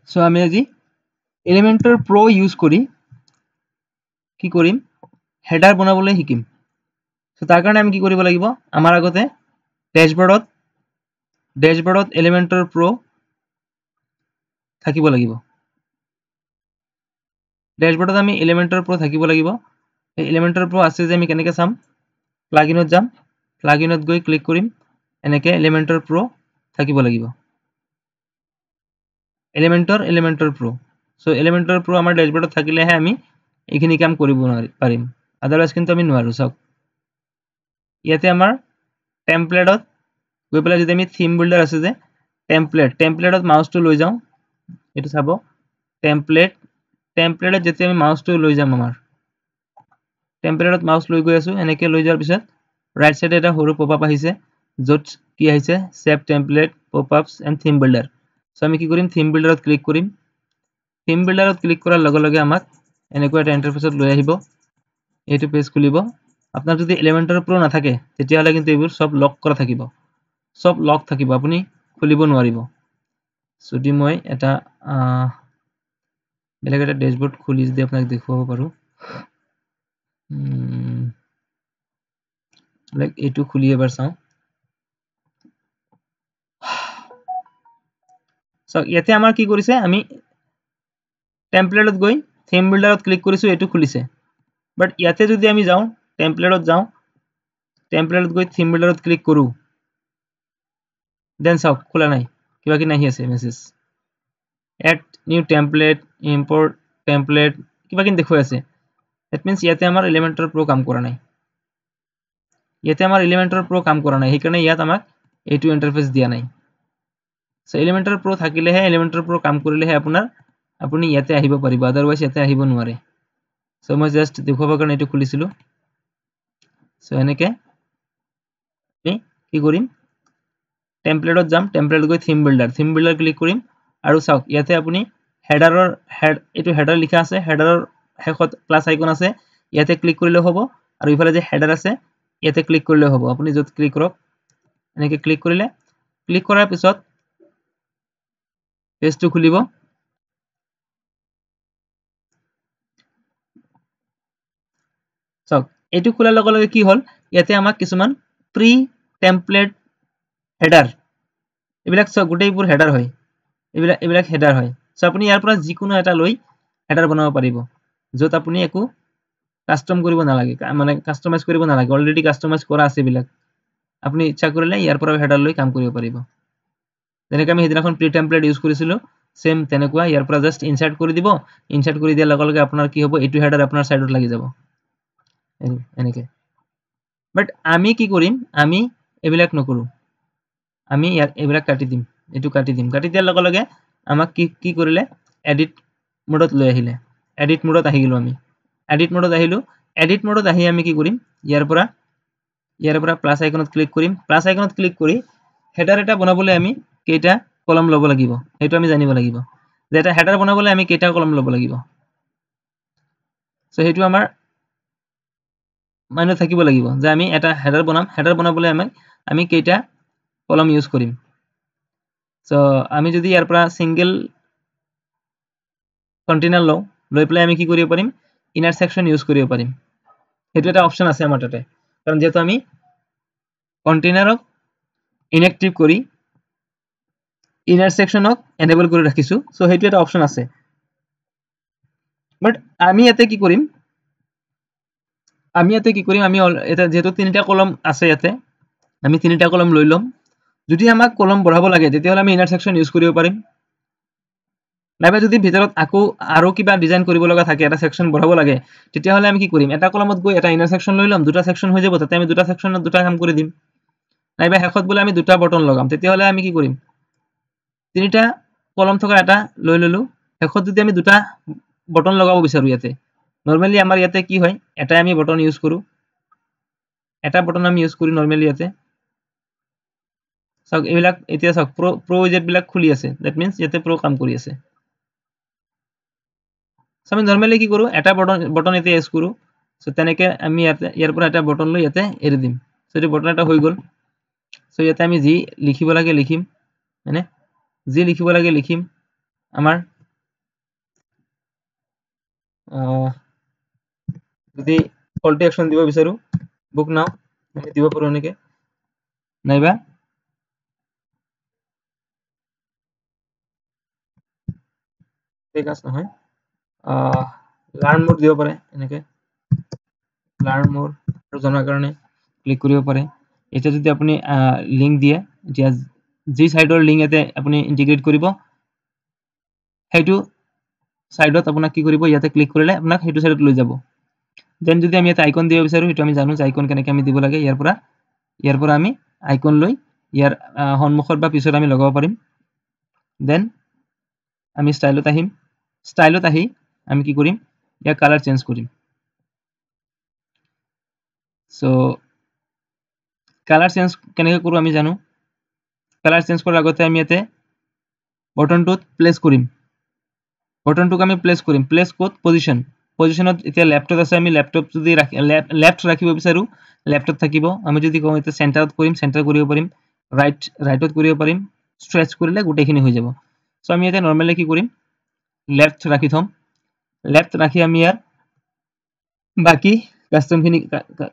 So আমি আজি এলিমেন্টৰ প্ৰ use কৰি কি কৰিম হেডাৰ বনাবলৈ শিকিম সো তাৰ কাৰণে আমি কি কৰিব লাগিব আমাৰ আগতে ড্যাশবোৰ্ডত এলিমেন্টৰ প্ৰ থাকিব লাগিব ড্যাশবোৰ্ডত আমি এলিমেন্টৰ প্ৰ থাকিব লাগিব এই এলিমেন্টৰ প্ৰ আছে যে আমি কেনেকৈ চাম প্লাগইনত যাম প্লাগইনত গৈ ক্লিক কৰিম এনেকৈ এলিমেন্টৰ প্ৰ থাকিব লাগিব এলিমেন্টৰ প্ৰ সো এলিমেন্টৰ প্ৰ আমাৰ ড্যাশবোৰ্ডত থাকিলেহে আমি এইখিনি কাম কৰিব পাৰিম আদাৰৱাইজ কিন্তু আমি নোৱাৰো চাওক ইয়াতে আমাৰ টেমপ্লেটত গৈ পেলাই যদি আমি থিম বিল্ডাৰ আছে যে টেমপ্লেটত মাউসটো লৈ যাওঁ এটো চাব টেমপ্লেটত যেতিয়া আমি মাউসটো লৈ যাম আমাৰ টেমপ্লেটত মাউস লৈ গৈ আছো এনেকৈ লৈ যোৱাৰ পিছত ৰাইট সাইডে এটা সৰু পপআপ আহিছে য'ত কি আহিছে save template popups and theme builder so আমি কি কৰিম থিম বিল্ডাৰত ক্লিক কৰিম থিম বিল্ডাৰত ক্লিক কৰাৰ লগে লগে আমাক এনেকৈ এটা ইন্টাৰফেসত লৈ আহিব এইটো পেজ খুলিব আপোনাৰ যদি এলিমেন্টৰ প্ৰ নাথাকে তেতিয়াহলে কিন্তু এইবোৰ সব লক কৰা থাকিব সব লক থাকিব আপুনি খুলিব নোৱাৰিব যদি মই এটা বেলেগ এটা ড্যাশবোৰ্ড খুলি যদি আপোনাক দেখুৱাব পাৰো লাইক এইটো খুলি এবাৰ চাওঁ সো ইয়াতে আমাৰ কি কৰিছে আমি টেমপ্লেটত গৈ থিম বিল্ডাৰত ক্লিক কৰিছো এইটো খুলিছে বাট ইয়াতে যদি আমি যাওঁ টেমপ্লেটত গৈ থিম বিল্ডাৰত ক্লিক কৰো দেন চাওক খোলা নাই কিবা কি নাহি আছে message add new template import template কিবা কিন দেখুৱাই আছে দ্যাট মিন্স ইয়াতে আমাৰ এলিমেন্টৰ প্ৰ কাম কৰা নাই সেইকাৰণে ইয়াত আমাক এইটো ইন্টাৰফেস দিয়া নাই সো এলিমেন্টৰ প্ৰ থাকিলেহে এলিমেন্টৰ প্ৰ কাম কৰিলেহে আপুনি ইয়াতে আহিব পাৰিব আদাৰৱাইজ ইয়াতে আহিব নোৱাৰে সো মই জাস্ট দেখুৱাবৰ কাৰণে এইটো খুলিছিলো সো এনেকৈ আমি কি কৰিম টেমপ্লেটত যাম টেমপ্লেটত গৈ থিম বিল্ডাৰ ক্লিক কৰিম আৰু চাওক ইয়াতে আপুনি এইটো হেডাৰ লিখা আছে হেডাৰৰ শেষত প্লাস আইকন আছে ইয়াতে ক্লিক কৰিলে হ'ব আৰু ইফালে যে হেডাৰ আছে ইয়াতে ক্লিক কৰিলে হ'ব আপুনি যত ক্লিক কৰক এনেকৈ ক্লিক কৰিলে ক্লিক কৰাৰ পিছত পেজটো খুলিব চাওক এইটো খোলাৰ লগে লগে কি হল ইয়াতে আমাক কিছুমান প্ৰি টেমপ্লেট হেডাৰ এইবিলাক সব গোটেইবোৰ হেডাৰ হয় এইবিলাক হেডাৰ হয় সো আপুনি ইয়াৰ পৰা যিকোনো এটা লৈ হেডাৰ বনাব পাৰিব যত আপুনি একো কাস্টম কৰিব নালাগে মানে কাস্টমাইজ কৰিব নালাগে অলৰেডি কাস্টমাইজ কৰা আছে এইবিলাক আপুনি ইচ্ছা কৰিলে ইয়াৰ পৰা হেডাৰ লৈ কাম কৰিব পাৰিব যেনেকৈ আমি হেদিনাখন প্ৰি টেমপ্লেট ইউজ কৰিছিলো সেম তেনেকুৱা ইয়াৰ পৰা জাস্ট ইনসাৰ্ট কৰি দিব ইনসাৰ্ট কৰি দিয়াৰ লগে লগে আপোনাৰ কি হ'ব এইটো হেডাৰ আপোনাৰ সাইডত লাগি যাব এনেকৈ বাট আমি কি কৰিম আমি এইবিলাক নকৰো আমি এইবিলাক কাটি দিম এইটো কাটি দিয়াৰ লগে লগে আমাক কি কৰিলে এডিট মোডত লৈ আহিলে এডিট মোডত আহি গলো আমি এডিট মোডত আহি আমি কি কৰিম ইয়াৰ পৰা প্লাস আইকনত ক্লিক কৰি হেডাৰ এটা বনাবলৈ আমি কেইটা কলম ল'ব লাগিব সেইটো আমি জানিব লাগিব যে এটা হেডাৰ বনাবলৈ আমি কেইটা কলম ল'ব লাগিব সো সেইটো আমাৰ মাইনত থাকিব লাগিব যে আমি এটা হেডাৰ বনাবলৈ আমি কেইটা কলম ইউজ কৰিম সো আমি যদি ইয়াৰ পৰা সিঙ্গেল কন্টেইনাৰ লৈ পেলাই আমি কি কৰিব পাৰিম ইনাৰ সেকশন ইউজ কৰিব পাৰিম সেইটো এটা অপচন আছে আমাৰ তাতে কাৰণ যেহেতু আমি কন্টেইনাৰক ইনএক্টিভ কৰি ইনাৰ সেকশনক এনেবল কৰি ৰাখিছো সো সেইটো এটা অপচন আছে বাট আমি ইয়াতে কি কৰিম আমি এটা যেহেতু তিনিটা কলম আছে ইয়াতে আমি তিনিটা কলম লৈ লম যদি আমাক কলম বঢ়াব লাগে তেতিয়াহলে আমি ইনাৰ সেকশন ইউজ কৰিব পাৰিম নাইবা যদি ভিতৰত আকৌ আৰু কিবা ডিজাইন কৰিব লগা থাকে এটা সেকশন বঢ়াব লাগে তেতিয়াহলে আমি কি কৰিম এটা কলমত গৈ এটা ইনাৰ সেকশন লৈ লম দুটা সেকশন হৈ যাব তাতে আমি দুটা সেকশনত দুটা কাম কৰি দিম নাইবা শেষত বলে আমি দুটা বটন লগাম তেতিয়াহলে আমি কি কৰিম তিনিটা কলম থকা এটা লৈ ললো শেষত যদি আমি দুটা বটন লগাব বিচাৰো ইয়াতে নৰমালি আমাৰ ইয়াতে কি হয় এটা আমি বটন ইউজ কৰো নৰমালি ইয়াতে চাওক এইবিলাক এতিয়া চাওক প্ৰ উইজেট বিলাক খুলি আছে দ্যাট মিন্স ইয়াতে প্ৰ কাম কৰি আছে সো আমি নৰমালি কি কৰো এটা বটন ইয়াতে ইউজ কৰো সো তেনেকৈ আমি ইয়াৰ পৰা এটা বটন লৈ ইয়াতে এৰি দিম সো এই বটন এটা হৈ গল সো ইয়াতে আমি যি লিখিব লাগে লিখিম মানে যি লিখিব লাগে লিখিম আমাৰ যদি কল টু একশন দিব বিচাৰো বুক নাও আমি দিব পাৰো এনেকে নাইবা কাজ নহয় লাৰ্ণ মোৰ দিব পাৰে এনেকে লাৰ্ণ মোৰ জনাৰ কাৰণে ক্লিক কৰিব পাৰে এতিয়া যদি আপুনি লিংক দিয়ে এতিয়া যি সাইটৰ লিংক ইয়াতে আপুনি ইন্টিগ্ৰেট কৰিব সেইটো সাইডত আপোনাক কি কৰিব ইয়াতে ক্লিক কৰিলে আপোনাক সেইটো সাইডত লৈ যাব দেন যদি আমি এটা আইকন দিব বিচাৰো সেইটো আমি জানো যে আইকন কেনেকৈ আমি দিব লাগে ইয়াৰ পৰা আমি আইকন লৈ ইয়াৰ সন্মুখত বা পিছত আমি লগাব পাৰিম দেন আমি ষ্টাইলত আহিম ষ্টাইলত আহি আমি কি কৰিম ইয়াৰ কালাৰ চেঞ্জ কৰিম সো কালাৰ চেঞ্জ কেনেকৈ কৰো আমি জানো কালাৰ চেঞ্জ কৰাৰ আগতে আমি ইয়াতে বটনটোত প্লেস কৰিম বটনটোক আমি প্লেস কৰিম প্লেস কোড পজিশনত এতিয়া লেফটত আছে আমি লেফটত যদি লেফট ৰাখিব বিচাৰো লেফটত থাকিব আমি যদি কওঁ এতিয়া সেন্টাৰত কৰিম সেন্টাৰ কৰিব পাৰিম ৰাইটত কৰিব পাৰিম ষ্ট্ৰেচ কৰিলে গোটেইখিনি হৈ যাব সো আমি এতিয়া নৰমালি কি কৰিম লেফট ৰাখি থম লেফট ৰাখি আমি ইয়াৰ বাকি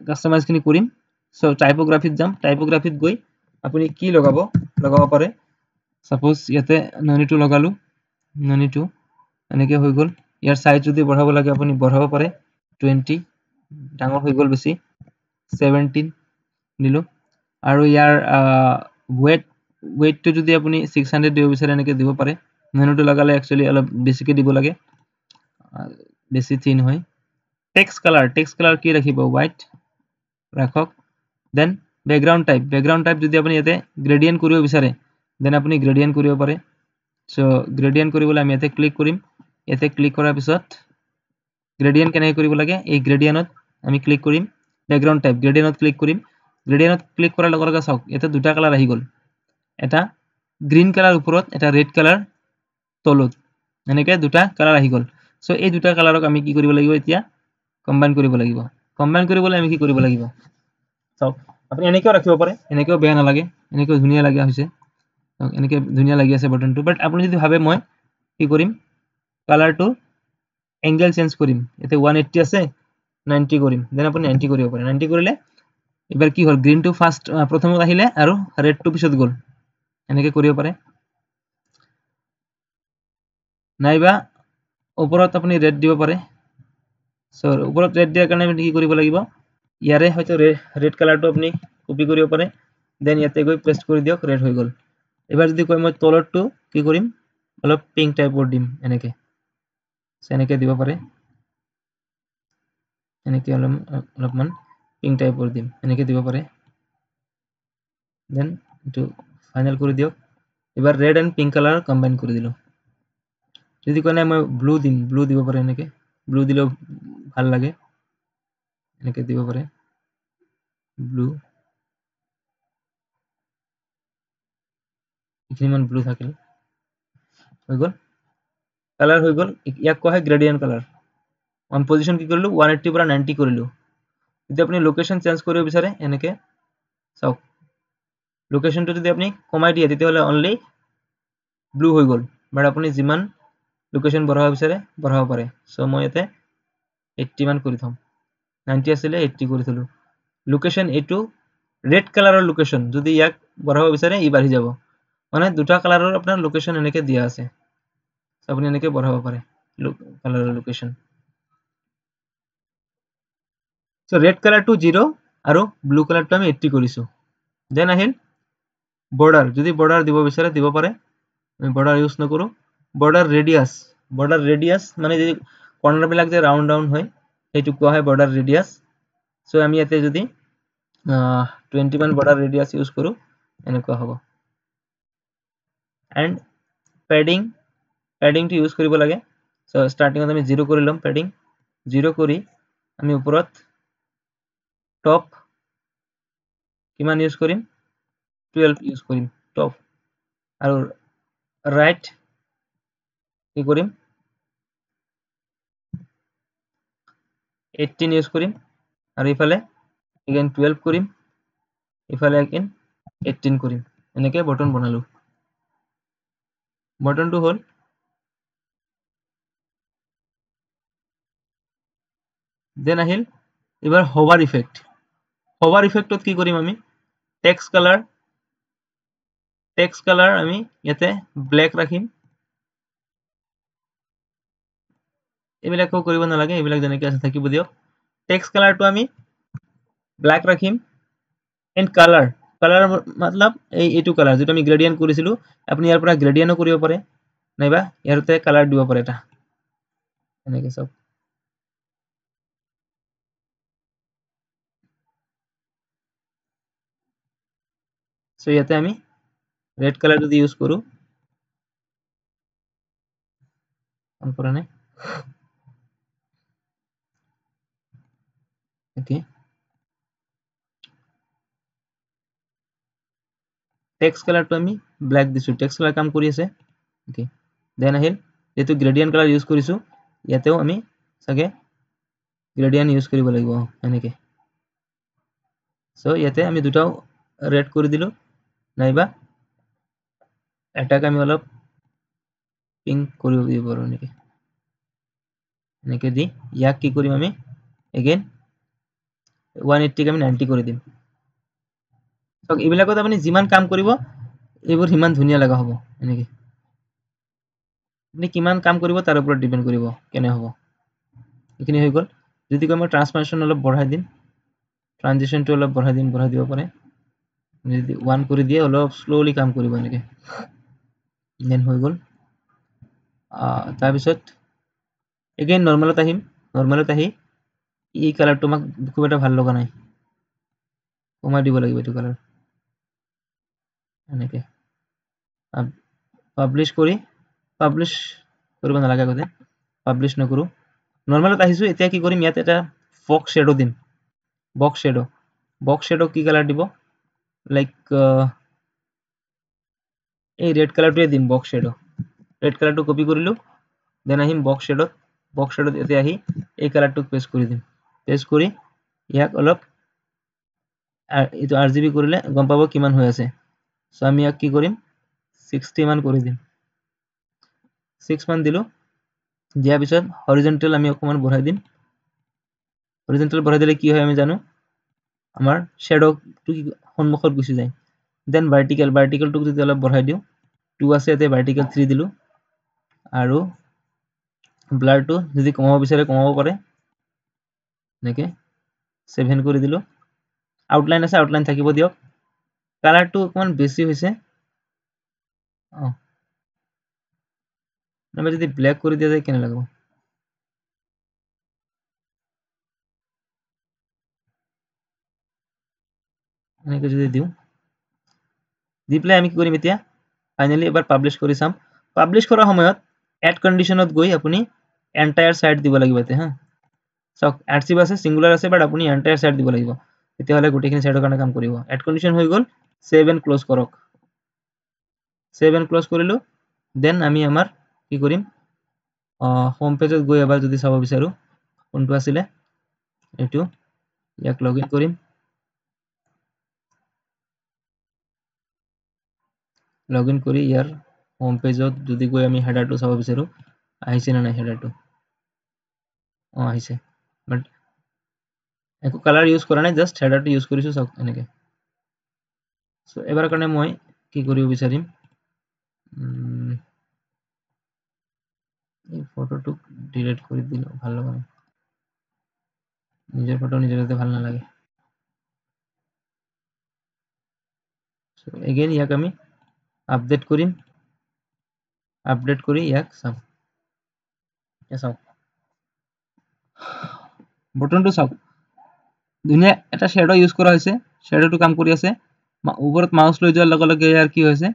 কাস্টমাইজ খিনি কৰিম সো টাইপোগ্ৰাফিত যাম টাইপোগ্ৰাফিত গৈ আপুনি কি লগাব পাৰে সাপোজ ইয়াতে ননিটো লগালো ননিটো এনেকে হৈ গল ইয়াৰ সাইজ যদি বঢ়াব লাগে আপুনি বঢ়াব পাৰে 20 ডাঙৰ হৈ গল বেছি 17 দিলো আৰু ইয়াৰ weight টো যদি আপুনি 600 দিব বিচাৰে এনেকে দিব পাৰে ননিটো লগালে একচুয়ালি অলপ বেছিকে দিব লাগে বেছি থিন হয় টেক্সট কালাৰ কি ৰাখিব white ৰাখক দেন background type যদি আপুনি ইয়াতে gradient কৰিব বিচাৰে দেন আপুনি gradient কৰিব পাৰে সো gradient কৰিবলৈ আমি ইয়াতে ক্লিক কৰিম ইয়াতে ক্লিক কৰাৰ পিছত gradient কেনেকৈ কৰিব লাগে এই gradient আমি ক্লিক কৰিম background type gradient ক্লিক কৰিম gradient ক্লিক কৰাৰ লগে লগে চাওক ইয়াতে দুটা কালাৰ আহি গল এটা গ্ৰীণ কালাৰ ওপৰত এটা ৰেড কালাৰ তলত এনেকে দুটা কালাৰ আহি গল সো এই দুটা কালাৰক আমি কি কৰিব লাগিব এতিয়া কম্বাইন কৰিব লাগিব কম্বাইন কৰিবলৈ আমি কি কৰিব লাগিব চাওক আপুনি এনেকেও ৰাখিব পাৰে এনেকেও বেয়া নালাগে এনেকেও ধুনীয়া লাগা হৈছে এনেকে ধুনীয়া লাগি আছে বটনটো বাট আপুনি যদি ভাবে মই কি কৰিম কালাৰটো এংগেল চেঞ্জ কৰিম এতে 180 আছে 90 কৰিম দেন আপুনি 90 কৰিব পাৰে 90 কৰিলে এবাৰ কি হল গ্ৰীন টু ফাৰ্স্ট প্ৰথমত আহিলে আৰু ৰেড টু পিছত গল এনেকে কৰিব পাৰে নাইবা ওপৰত আপুনি ৰেড দিব পাৰে সো ওপৰত ৰেড দিয়াৰ কাৰণে আমি কি কৰিব লাগিব ইয়াৰে হয়তো ৰেড কালাৰটো আপুনি কপি কৰিব পাৰে দেন ইয়াতে গৈ পেস্ট কৰি দিয়ক ৰেড হৈ গল এবাৰ যদি কয় মই তলৰটো কি কৰিম অলপ পিংক টাইপৰ দিম এনেকে এনেকে দিব পাৰে এনেকে অলপমান পিংক টাইপৰ দিম এনেকে দিব পাৰে দেন এটো ফাইনাল কৰি দিয়ক এবাৰ red and pink colour combine কৰি দিলো যদি কয় মই ব্লু দিম ব্লু দিব পাৰে এনেকে ব্লু দিলেও ভাল লাগে এনেকে দিব পাৰে ব্লু ইখিনিমান ব্লু থাকিল হৈ গল কালাৰ হৈ গল ইয়াক কোৱা হয় গ্ৰেডিয়েন্ট কালাৰ অন পজিশন কি কৰিলো 180 পৰা 90 কৰিলো যদি আপুনি লোকেশন চেঞ্জ কৰিব বিচাৰে এনেকে চাওক লোকেশনটো যদি আপুনি কমাই দিয়ে তেতিয়াহলে অনলি ব্লু হৈ গল বাট আপুনি যিমান লোকেশন বঢ়াব বিচাৰে বঢ়াব পাৰে সো মই ইয়াতে 80 মান কৰি থম 90 আছিলে 80 কৰি থলো লোকেশন এটো ৰেড কালাৰৰ লোকেশন যদি ইয়াক বঢ়াব বিচাৰে ই বাঢ়ি যাব মানে দুটা কালাৰৰ আপোনাৰ লোকেশন এনেকে দিয়া আছে আপুনি এনেকে বঢ়াব পাৰে কালাৰৰ লোকেশন সো ৰেড কালাৰটো 0 আৰু ব্লু কালাৰটো আমি 80 কৰিছো দেন আহিল বৰ্ডাৰ যদি বৰ্ডাৰ দিব বিচাৰে দিব পাৰে আমি বৰ্ডাৰ ইউজ নকৰো বৰ্ডাৰ ৰেডিয়াস মানে যদি কৰ্নাৰ বিলাক যে ৰাউন্ড হয় সেইটো কোৱা হয় বৰ্ডাৰ ৰেডিয়াস সো আমি ইয়াতে যদি 20 মান বৰ্ডাৰ ৰেডিয়াস ইউজ কৰো এনেকুৱা হ'ব এন্ড পেডিংটো ইউজ কৰিব লাগে সো ষ্টাৰ্টিংত আমি 0 কৰি লম পেডিং 0 কৰি আমি ওপৰত টপ কিমান ইউজ কৰিম 12 ইউজ কৰিম টপ আৰু ৰাইট কি কৰিম 18 ইউজ কৰিম আৰু ইফালে again 12 কৰিম ইফালে again 18 কৰিম এনেকে বটন বনালো বটনটো হল দেন আহিল এবাৰ hover effect ইফেক্টত কি কৰিম আমি টেক্সট কালাৰ আমি ইয়াতে ব্লেক ৰাখিম এইবিলাকো কৰিব নালাগে এইবিলাক যেনেকৈ আছে থাকিব দিয়ক টেক্সট কালাৰটো আমি ব্লেক ৰাখিম এণ্ড কালাৰ মতলব এইটো কালাৰ যেটো আমি গ্ৰেডিয়েন্ট কৰিছিলো আপুনি ইয়াৰ পৰা গ্ৰেডিয়েন্টও কৰিব পাৰে নাইবা ইয়াৰতে কালাৰ দিব পাৰে এটা এনেকৈ সব সো ইয়াতে আমি রেড কালার যদি ইউজ করু অন করে নাই ওকে টেক্সট কালারটো আমি ব্ল্যাক দিছো টেক্সট কালার কাম কৰি আছে ওকে দেন আহিল যেটো গ্ৰেডিয়েন্ট কালাৰ ইউজ কৰিছো ইয়াতেও আমি সকে গ্ৰেডিয়েন্ট ইউজ কৰিব লাগিব এনেকে সো ইয়াতে আমি দুটাও ৰেড কৰি দিলো নাইবা এটাক আমি অলপ পিঙ্ক কৰিব দিব পাৰো এনেকে দি ইয়াক কি কৰিম আমি এগেইন 180 কে আমি 90 কৰি দিম সো এইবিলাকত আপুনি যিমান কাম কৰিব এইবোৰ হিমান ধুনিয়া লাগা হ'ব এনেকে আপনি কিমান কাম কৰিব তাৰ ওপৰত ডিপেন্ড কৰিব কেনে হ'ব এখিনি হৈ গল যদি মই ট্ৰান্সফৰমেশন অলপ বঢ়াই দিম ট্ৰানজিশনটো অলপ বঢ়াই দিব পাৰে যদি 1 কৰি দিয়ে অলপ স্লোলি কাম কৰিব এনেকে দেন হৈ গল তাৰ পিছত এগেইন নরমালত আহি এই কালারটো আমাক খুব এটা ভাল লগা নাই কমাই দিব লাগিব এইটো কালার এনেকে পাবলিশ কৰিব নালাগে আগতে পাবলিশ নকৰো নৰমালত আহিছো এতিয়া কি কৰিম ইয়াতে এটা বক্স শ্যাডো কি কালাৰ দিব লাইক এই ৰেড কালাৰটোৱে দিম বক্স শ্যাডো ৰেড কালাৰটো কপি কৰিলো দেন আহিম বক্স শ্যাডোত এতে আহি এই কালাৰটো পেস্ট কৰি দিম পেস্ট কৰি ইয়াক অলপ এইটো আৰজিবি কৰিলে গম পাব কিমান হৈ আছে সো আমি ইয়াক কি কৰিম 60 মান কৰি দিম 6 মান দিলো দিয়াৰ পিছত হৰিজন্টেল আমি অকমান বঢ়াই দিম হৰিজন্টেল বঢ়াই দিলে কি হয় আমি জানো আমাৰ শ্যাডোটো সন্মুখত গুচি যায় দেন ভাৰ্টিকেলটো যদি অলপ বঢ়াই দিও 2 আছে এতে ভাৰ্টিকেল 3 দিলো আৰু ব্লাৰটো যদি কমাব বিচাৰে কমাব পাৰে নেকে 7 কৰি দিলো আউটলাইন আছে আউটলাইন থাকিব দিয়ক কালাৰটো অকমান বেছি হৈছে আমি যদি ব্ল্যাক কৰি দিয়া যায় কেনে লাগিব এনেকে যদি দিও দি প্লে আমি কি কৰিম এতিয়া ফাইনালি এবাৰ পাবলিশ কৰি চাম পাবলিশ কৰাৰ সময়ত এড কন্ডিশনত গৈ আপুনি এন্টায়াৰ সাইড দিব লাগিব এতে হা সক আৰচিভ আছে সিঙ্গুলাৰ আছে বাট আপুনি এন্টায়াৰ সাইড দিব লাগিব তেতিয়া হলে গুটেখিনি সাইডৰ কাৰণে কাম কৰিব এড কন্ডিশন হৈ গল সেভ এন্ড ক্লোজ কৰক সেভ এন্ড ক্লোজ কৰিলো দেন আমি আমাৰ কি কৰিম হোম পেজত গৈ এবাৰ যদি চাব বিচাৰো কোনটো আছিলে এটো ইয়াক লগইন কৰিম লগইন কৰি ইয়াৰ হোম পেজত যদি গৈ আমি হেডাৰটো চাব বিচাৰো আহিছে না নাই হেডাৰটো আহিছে বাট একো কালাৰ ইউজ কৰা নাই জাস্ট হেডাৰটো ইউজ কৰিছো সব এনেকে সো এবাৰ কাৰণে মই কি কৰিব বিচাৰিম এই ফটোটো ডিলিট কৰি দিলো ভাল লগা নাই নিজৰ ফটো নিজৰতে ভাল নালাগে সো এগেইন ইয়াক আমি আপডেট কৰি ইয়াক চাম চাওক বটনটো চাওক ধুনীয়া এটা শ্যাডো ইউজ কৰা হৈছে শ্যাডোটো কাম কৰি আছে ওপৰত মাউস লৈ যোৱাৰ লগে লগে ইয়াৰ কি হৈছে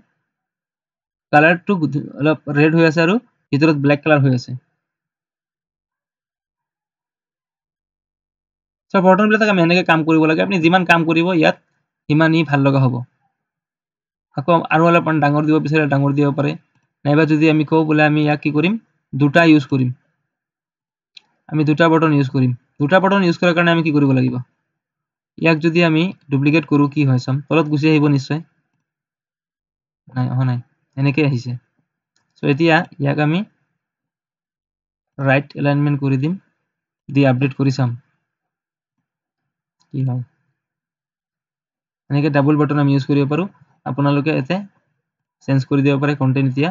কালাৰটো অলপ ৰেড হৈ আছে আৰু ভিতৰত ব্ল্যাক কালাৰ হৈ আছে সো বটন বিলাক আমি এনেকে কাম কৰিব লাগে আপুনি যিমান কাম কৰিব ইয়াত হিমানি ভাল লগা হ'ব আকৌ আৰু অলপমান ডাঙৰ দিব বিচাৰে ডাঙৰ দিব পাৰে নাইবা যদি আমি কও বলে আমি ইয়াক কি কৰিম দুটা ইউজ কৰিম আমি দুটা বটন ইউজ কৰাৰ কাৰণে আমি কি কৰিব লাগিব ইয়াক যদি আমি ডুপ্লিকেট কৰো কি হয় চাম তলত গুচি আহিব নিশ্চয় নাই অহা নাই এনেকৈ আহিছে সো এতিয়া ইয়াক আমি ৰাইট এলাইনমেন্ট কৰি দিম দি আপডেট কৰি চাম কি হয় এনেকৈ ডাবল বাটন আমি ইউজ কৰিব পাৰোঁ আপোনালোকে এতে চেঞ্জ কৰি দিব পাৰে কন্টেন্ট এতিয়া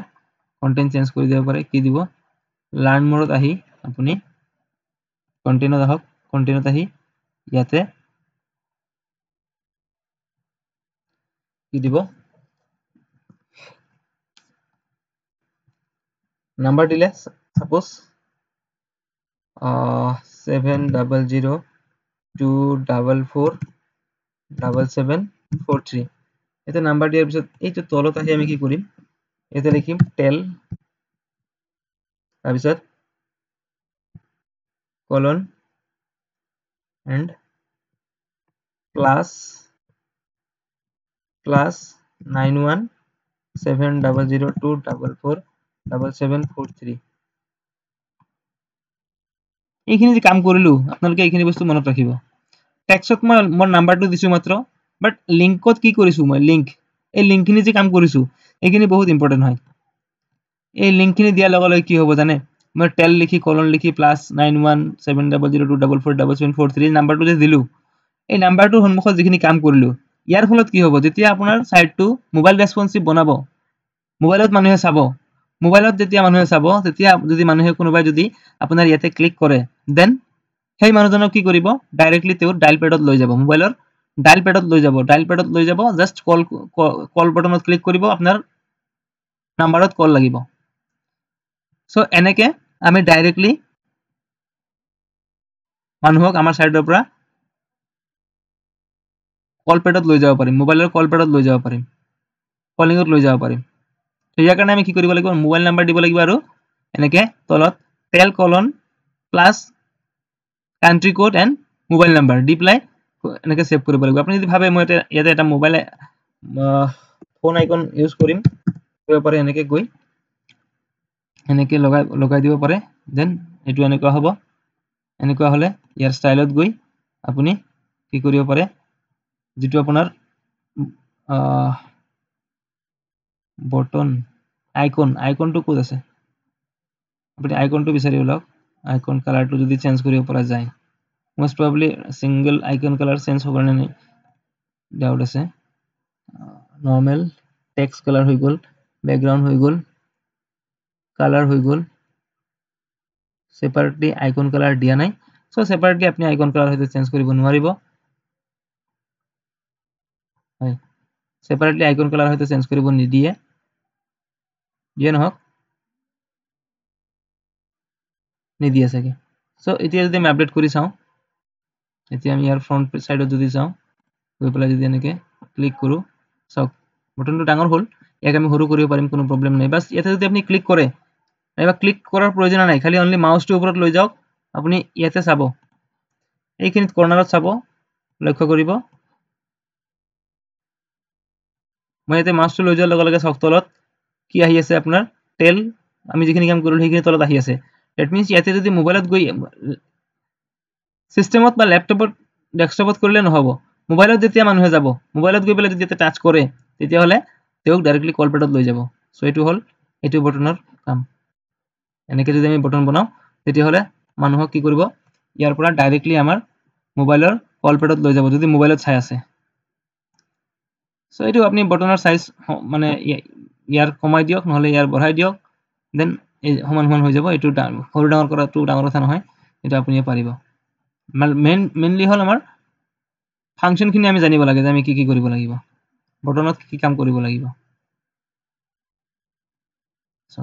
কন্টেন্ট চেঞ্জ কৰি দিব পাৰে কি দিব লাৰ্ণ মোডত আহি আপুনি কন্টেন্টত আহক কন্টেন্টত আহি ইয়াতে কি দিব নাম্বাৰ দিলে সাপোজ 70022447743 এতে নাম্বাৰ দিয়াৰ পিছত এইটো তলত আহি আমি কি কৰিম এতে লিখিম টেল তাৰপিছত colon and plus 9170244743 এইখিনি যে কাম কৰিলো আপোনালোকে এইখিনি বস্তু মনত ৰাখিব টেক্সটত মই মোৰ নাম্বাৰটো দিছো মাত্ৰ বাট লিংকত কি কৰিছো মই লিংক এই লিংকখিনি যে কাম কৰিছো এইখিনি বহুত ইম্পৰ্টেন্ট হয় এই লিংকখিনি দিয়াৰ লগে লগে কি হ'ব জানে মই টেল লিখি কলন লিখি প্লাস 9170244743 নাম্বাৰটো যে দিলো এই নাম্বাৰটোৰ সন্মুখত যিখিনি কাম কৰিলো ইয়াৰ ফলত কি হ'ব যেতিয়া আপোনাৰ সাইটটো মোবাইল ৰেসপন্সিভ বনাব মোবাইলত মানুহে চাব মোবাইলত যেতিয়া মানুহে চাব তেতিয়া যদি মানুহে কোনোবাই যদি আপোনাৰ ইয়াতে ক্লিক কৰে দেন সেই মানুহজনক কি কৰিব ডাইৰেক্টলি তেওঁৰ ডায়াল প্যাডত লৈ যাব মোবাইলৰ ডায়াল প্যাডত লৈ যাব জাস্ট কল বাটনত ক্লিক কৰিব আপোনাৰ নাম্বাৰত কল লাগিব সো এনেকে আমি ডাইৰেক্টলি মানুহক আমাৰ সাইটৰ পৰা কল প্যাডত লৈ যাব পাৰিম মোবাইলৰ কল প্যাডত লৈ যাব পাৰিম কলিঙত লৈ যাব পাৰিম তো ইয়াৰ কাৰণে আমি কি কৰিব লাগিব মোবাইল নাম্বাৰ দিব লাগিব আৰু এনেকে তলত tel colon plus country code and mobile number দি প্লাই এনেকে সেভ কৰিব লাগিব আপুনি যদি ভাবে মই ইয়াতে এটা মোবাইল ফোন আইকন ইউজ কৰিম কৰিব পাৰে এনেকে গৈ এনেকে লগাই দিব পাৰে দেন এটো এনেকুৱা হ'ব এনেকুৱা হলে ইয়াৰ ষ্টাইলত গৈ আপুনি কি কৰিব পাৰে যেটো আপোনাৰ বটন আইকনটো ক'ত আছে আপুনি আইকনটো বিচাৰি ওলাওক আইকন কালাৰটো যদি চেঞ্জ কৰিব পৰা যায় most probably single icon color change হ'ব নে নাই ডাউট আছে নরমাল টেক্সট কালার হৈ গল ব্যাকগ্রাউন্ড হৈ গল কালার হৈ গল সেপারেটলি আইকন কালার দিয়া নাই সো সেপারেটলি আপনি আইকন কালার হয়তো চেঞ্জ কৰিব নোৱাৰিব হয় সেপাৰেটলি আইকন কালাৰ হয়তো চেঞ্জ কৰিব নিদিয়ে দিয়ে নহক নিদিয়ে চাগে সো এতিয়া যদি আমি আপডেট কৰি চাও এতিয়া আমি ইয়াৰ ফ্ৰন্ট সাইডত যদি যাও গৈ পেলাই যদি এনেকে ক্লিক কৰো সব বটনটো ডাঙৰ হল ইয়াক আমি সৰু কৰিব পাৰিম কোনো প্ৰবলেম নাই বাস ইয়াতে যদি আপনি ক্লিক কৰে নাইবা ক্লিক কৰাৰ প্ৰয়োজন নাই খালি অনলি মাউসটো ওপৰত লৈ যাওক আপুনি ইয়াতে চাব এইখিনিত কৰ্নাৰত চাব লক্ষ্য কৰিব মই ইয়াতে মাউসটো লৈ যোৱাৰ লগে লগে সব তলত কি আহি আছে আপোনাৰ টেল আমি যিখিনি কাম কৰিলো সেইখিনি তলত আহি আছে দ্যাট মিন্স ইয়াতে যদি মোবাইলত গৈ সিস্টেমত বা ল্যাপটপত ডেস্কটপত কৰিলে নহব মোবাইলত যেতিয়া মানুহে যাব মোবাইলত গৈ পেলাই যদি টাচ কৰে তেতিয়া হলে তেওঁক ডাইৰেক্টলি কল প্যাডত লৈ যাব সো এটো হল এটো বটনৰ কাম এনেকে যদি আমি বটন বনাও তেতিয়া হলে মানুহক কি কৰিব ইয়াৰ পৰা ডাইৰেক্টলি আমাৰ মোবাইলৰ কল প্যাডত লৈ যাব যদি মোবাইলত চাই আছে সো এটো আপনি বটনৰ সাইজ মানে ইয়াৰ কমাই দিয়ক নহলে ইয়াৰ বঢ়াই দিয়ক দেন এই সমান হৈ যাব এটো সৰু ডাঙৰ কৰাটো ডাঙৰ কথা নহয় এটা আপুনি পাৰিব মেইনলি হল আমাৰ ফাংশন খিনি আমি জানিব লাগে যে আমি কি কৰিব লাগিব বটনত কি কাম কৰিব লাগিব সো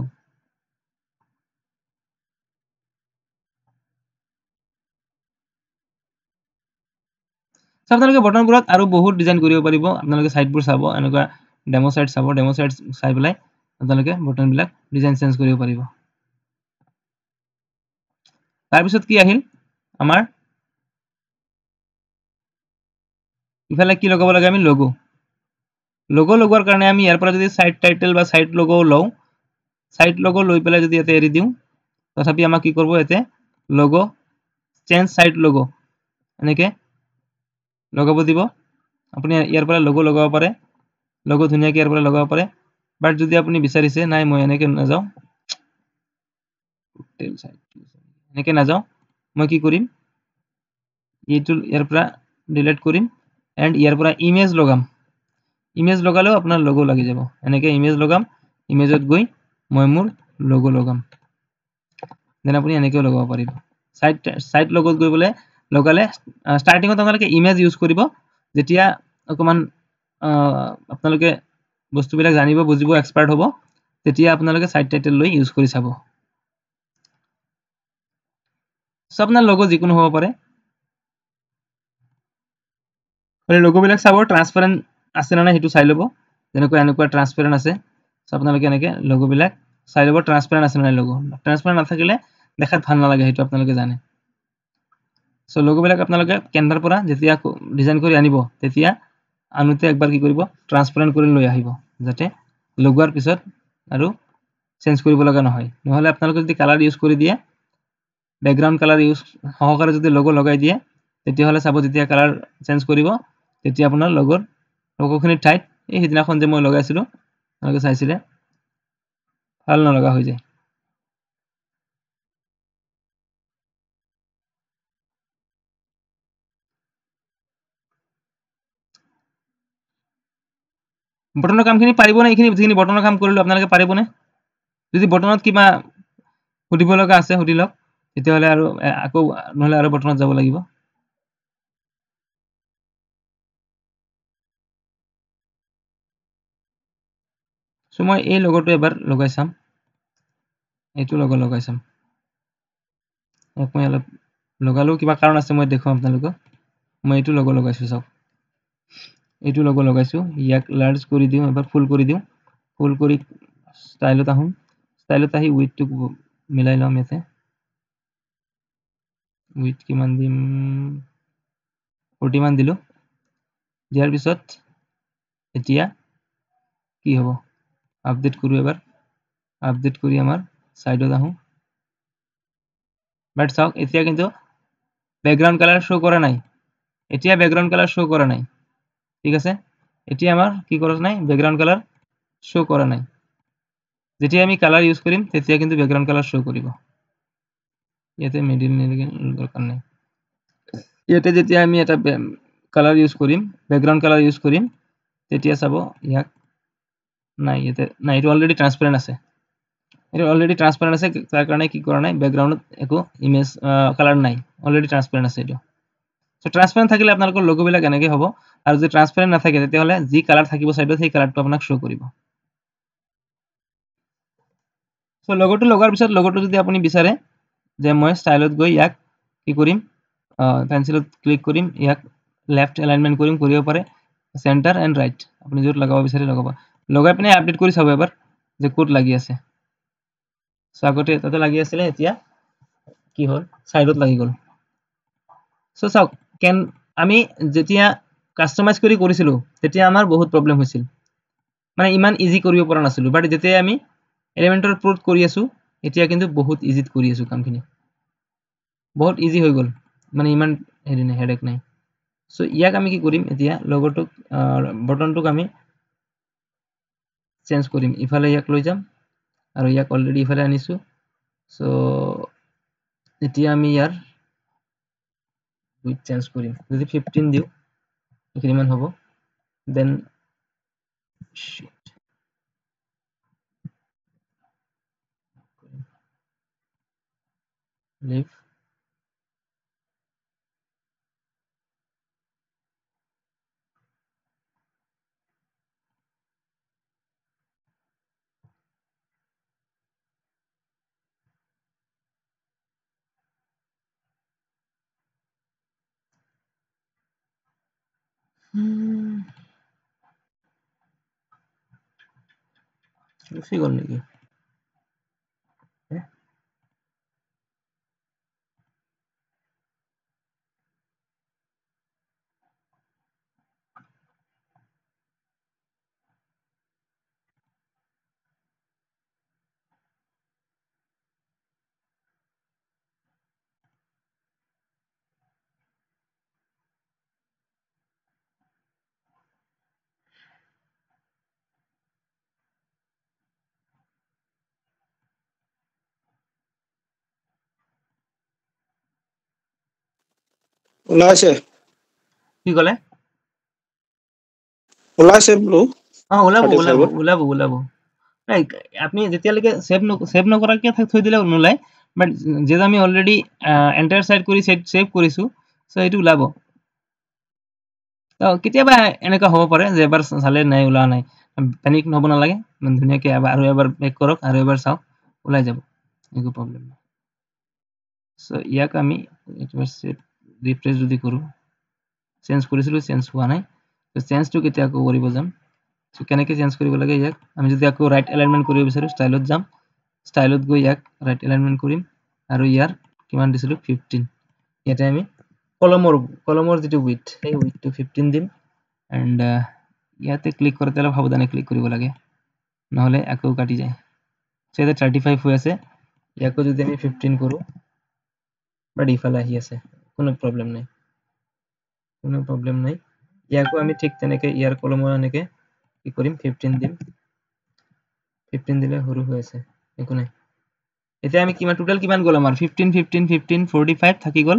আপোনালোকে বটনবোৰত আৰু বহুত ডিজাইন কৰিব পাৰিব আপোনালোকে সাইটবোৰ চাব এনেকুৱা ডেমো সাইট চাব ডেমো সাইট চাই পেলাই আপোনালোকে বটন বিলাক ডিজাইন চেঞ্জ কৰিব পাৰিব তাৰ পিছত কি আহিল আমাৰ ইফালে কি লগাব লাগে আমি লোগো লগোৱাৰ কাৰণে আমি ইয়াৰ পৰা যদি সাইট টাইটেল বা সাইট লোগো লও সাইট লোগো লৈ পেলাই যদি এতে এৰি দিও তথাপি আমাক কি কৰিব এতে লোগো চেঞ্জ সাইট লোগো এনেকে লগাব দিব আপুনি ইয়াৰ পৰা লোগো লগাব পাৰে লোগো ধুনিয়াকে ইয়াৰ পৰা লগাব পাৰে বাট যদি আপুনি বিচাৰিছে নাই মই এনেকে নাযাও এনেকে নাযাও মই কি কৰিম এইটো ইয়াৰ পৰা ডিলিট কৰিম এণ্ড ইয়াৰ পৰা ইমেজ লগাম। ইমেজ লগালেও আপোনাৰ লগো লাগি যাব। এনেকৈ ইমেজ লগাম, ইমেজত গৈ মই মোৰ লগো লগাম। দেন আপুনি এনেকৈও লগাব পাৰিব। সাইট লগত গৈ পেলাই লগালে ষ্টাৰ্টিঙত আপোনালোকে ইমেজ ইউজ কৰিব। যেতিয়া অকণমান আপোনালোকে বস্তুবিলাক জানিব বুজিব এক্সপাৰ্ট হ'ব, তেতিয়া আপোনালোকে সাইট টাইটেল লৈ ইউজ কৰি চাব। সো আপোনাৰ লগো যিকোনো হ'ব পাৰে। লগোবিলাক চাব ট্ৰান্সপাৰেণ্ট আছে নে নাই সেইটো চাই ল'ব। যেনেকৈ এনেকুৱা ট্ৰান্সপাৰেণ্ট আছে। সো আপোনালোকে এনেকৈ লগোবিলাক চাই ল'ব ট্ৰান্সপাৰেণ্ট আছে নে নাই লগো। ট্ৰান্সপাৰেণ্ট নাথাকিলে দেখাত ভাল নালাগে, সেইটো আপোনালোকে জানে। সো লগোবিলাক আপোনালোকে কেনভাৰ পৰা যেতিয়া ডিজাইন কৰি আনিব, তেতিয়া আনোতে একবাৰ কি কৰিব, ট্ৰান্সপাৰেণ্ট কৰি লৈ আহিব, যাতে লগোৱাৰ পিছত আৰু চেঞ্জ কৰিব লগা নহয়। নহ'লে আপোনালোকে যদি কালাৰ ইউজ কৰি দিয়ে, বেকগ্ৰাউণ্ড কালাৰ ইউজ সহকাৰে যদি লগো লগাই দিয়ে, তেতিয়াহ'লে চাব যেতিয়া কালাৰ চেঞ্জ কৰিব, তেতিয়া আপোনাৰ লগোখিনিৰ ঠাইত এই সিদিনাখন যে মই লগাইছিলোঁ আপোনালোকে চাইছিলে, ভাল নলগা হৈ যায়। বটনৰ কামখিনি পাৰিবনে? এইখিনি যিখিনি বটনৰ কাম কৰিলোঁ আপোনালোকে পাৰিবনে? যদি বটনত কিবা সুধিব লগা আছে সুধি লওক, তেতিয়াহ'লে আৰু আকৌ নহ'লে আৰু বটনত যাব লাগিব। সো মই এই লগোটো এবাৰ লগাই চাম, এইটো লগো লগাই চাম। মই অলপ লগালেও কিবা কাৰণ আছে, মই দেখুৱাম আপোনালোকক। মই এইটো লগো লগাইছোঁ, চাওক এইটো লগো লগাইছোঁ। ইয়াক লাৰ্জ কৰি দিওঁ, এবাৰ ফুল কৰি দিওঁ। ফুল কৰি ষ্টাইলত আহোঁ, ষ্টাইলত আহি উইথটো মিলাই ল'ম। ইয়াতে উইথ কিমান দিম, 40 মান দিলোঁ। দিয়াৰ পিছত এতিয়া কি হ'ব, আপডেট কৰোঁ এবাৰ। আপডেট কৰি আমাৰ সাইডত আহোঁ। বাট চাওক এতিয়া কিন্তু বেকগ্ৰাউণ্ড কালাৰ শ্ব' কৰা নাই। এতিয়া বেকগ্ৰাউণ্ড কালাৰ শ্ব' কৰা নাই, ঠিক আছে। এতিয়া আমাৰ কি কৰা নাই, বেকগ্ৰাউণ্ড কালাৰ শ্ব' কৰা নাই। যেতিয়া আমি কালাৰ ইউজ কৰিম, তেতিয়া কিন্তু বেকগ্ৰাউণ্ড কালাৰ শ্ব' কৰিব। ইয়াতে মিডিল দৰকাৰ নাই। ইয়াতে যেতিয়া আমি এটা কালাৰ ইউজ কৰিম, বেকগ্ৰাউণ্ড কালাৰ ইউজ কৰিম, তেতিয়া চাব ইয়াক নাই, ইয়াতে নাই, এইটো অলৰেডি ট্ৰান্সপাৰেণ্ট আছে। এইটো অলৰেডি ট্ৰান্সপাৰেণ্ট আছে, তাৰ কাৰণে কি কৰা নাই, বেকগ্ৰাউণ্ডত একো ইমেজ কালাৰ নাই, অলৰেডি ট্ৰান্সপাৰেণ্ট আছে এইটো। সো ট্ৰান্সপাৰেণ্ট থাকিলে আপোনালোকৰ লগোবিলাক এনেকৈ হ'ব। আৰু যদি ট্ৰান্সপাৰেণ্ট নাথাকে, তেতিয়াহ'লে যি কালাৰ থাকিব ছাইডত, সেই কালাৰটো আপোনাক শ্ব' কৰিব। সো লগোটো লগাৰ পিছত লগোটো যদি আপুনি বিচাৰে যে মই ষ্টাইলত গৈ ইয়াক কি কৰিম, পেঞ্চিলত ক্লিক কৰিম, ইয়াক লেফ্ট এলাইনমেণ্ট কৰিম, কৰিব পাৰে চেণ্টাৰ এণ্ড ৰাইট, আপুনি য'ত লগাব বিচাৰে লগাব। লগাই পিনে আপডেট কৰি চাব এবাৰ যে ক'ত লাগি আছে। সো আগতে তাতে লাগি আছিলে, এতিয়া কি হ'ল, ছাইডত লাগি গ'ল। সো চাওক, আমি যেতিয়া কাষ্টমাইজ কৰি কৰিছিলোঁ, তেতিয়া আমাৰ বহুত প্ৰব্লেম হৈছিল, মানে ইমান ইজি কৰিব পৰা নাছিলোঁ। বাট যেতিয়া আমি এলিমেণ্টৰ প্ৰ'ত কৰি আছোঁ, এতিয়া কিন্তু বহুত ইজিত কৰি আছোঁ কামখিনি, বহুত ইজি হৈ গ'ল, মানে ইমান হেৰি নাই, হেডেক নাই। সো ইয়াক আমি কি কৰিম, এতিয়া লগোটোক বটনটোক আমি চেঞ্জ কৰিম, ইফালে ইয়াক লৈ যাম, আৰু ইয়াক অলৰেডি ইফালে আনিছোঁ। সো এতিয়া আমি ইয়াৰ উইথ চেঞ্জ কৰিম, যদি 15 দিওঁ এইখিনিমান হ'ব। দেন লিভ গুচি গ'ল নেকি? ওলাইছে। কি কলে ওলাইছে ব্লু ওলাব 35 ওলাব আপনি যেতিয়ালৈকে সেভ নকৰাকে থৈ দিলে নোলায় বাট যেটা আমি অলৰেডি এন্টাৰ সাইড কৰি সেভ কৰিছো সো এইটো ওলাব কেতিয়াবা এনেকা হ'ব পাৰে যে এবাৰ চালে নাই ওলা নাই পেনিক নহব নালাগে ধুনীয়াকে আৰু এবাৰ বেক কৰক আৰু এবাৰ চাওক ওলাই যাব একো প্ৰবলেম নাই সো ইয়াক আমি ৰিফ্ৰেছ যদি কৰো চেঞ্জ কৰিছিলো চেঞ্জ হোৱা নাই তো চেঞ্জটো কেতিয়া আকৌ কৰিব যাম সো কেনেকৈ চেঞ্জ কৰিব লাগে ইয়াক আমি যদি আকৌ ৰাইট এলাইনমেন্ট কৰিব বিচাৰো ষ্টাইলত যাম ষ্টাইলত গৈ ইয়াক ৰাইট এলাইনমেন্ট কৰিম আৰু ইয়াৰ কিমান দিছিলো 15 ইয়াতে আমি কলমৰ যেটো উইডথ এই উইডথটো 15 দিম এন্ড ইয়াতে ক্লিক কৰোতে অলপ সাৱধানে ক্লিক কৰিব লাগে নহলে আকৌ কাটি যায় সেটা 35 হৈ আছে ইয়াকো যদি আমি 15 কৰো বাট ইফালে আহি আছে কোনো প্ৰবলেম নাই ইয়াকো আমি ঠিক তেনেকে ইয়াৰ কলমৰ এনেকে কি কৰিম 15 দিম 15 দিলে সৰু হৈ আছে একো নাই এতিয়া আমি কিমান টোটাল কিমান গল আমাৰ 15 15 15 45 থাকি গল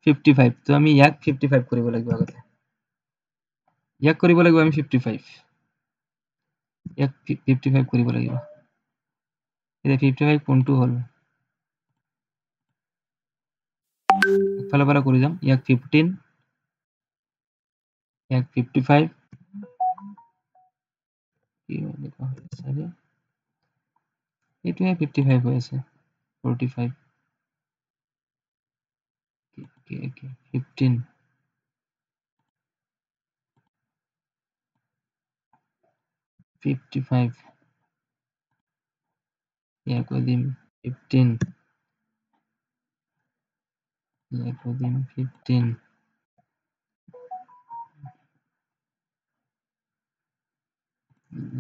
55 তো আমি ইয়াক 55 কৰিব লাগিব আগতে ইয়াক কৰিব লাগিব আমি 55 ইয়াক 55 কৰিব লাগিব এতিয়া 55 কোনটো হল ইফালৰ পৰা কৰি যাম ইয়াক 15 ইয়াক 55 এইটোহে 55 হৈ আছে 45 15 55 ইয়াক দিম 15 ইয়াক দিম 15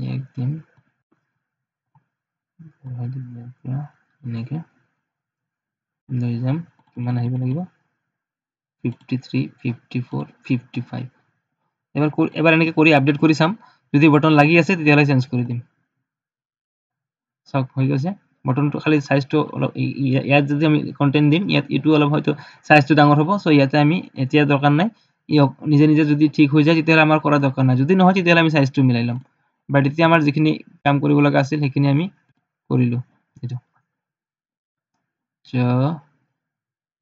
ইয়াক দিম এনেকে লৈ যাম কিমান আহিব লাগিব 53 54 55 এবাৰ এনেকে কৰি আপডেট কৰি চাম যদি বটন লাগি আছে তেতিয়াহলে চেঞ্জ কৰি দিম সব হৈ গৈছে বটনটো খালি সাইজটো অলপ ইয়াত যদি আমি কন্টেন্ট দিম ইয়াত ইটো অলপ হয়তো সাইজটো ডাঙৰ হ'ব সো ইয়াতে আমি এতিয়া দৰকাৰ নাই নিজে নিজে যদি ঠিক হৈ যায় তেতিয়াহলে আমাৰ কৰা দৰকাৰ নাই যদি নহয় তেতিয়াহলে আমি সাইজটো মিলাই লম বাট এতিয়া আমাৰ যিখিনি কাম কৰিব লগা আছিল সেইখিনি আমি কৰিলো এটা সো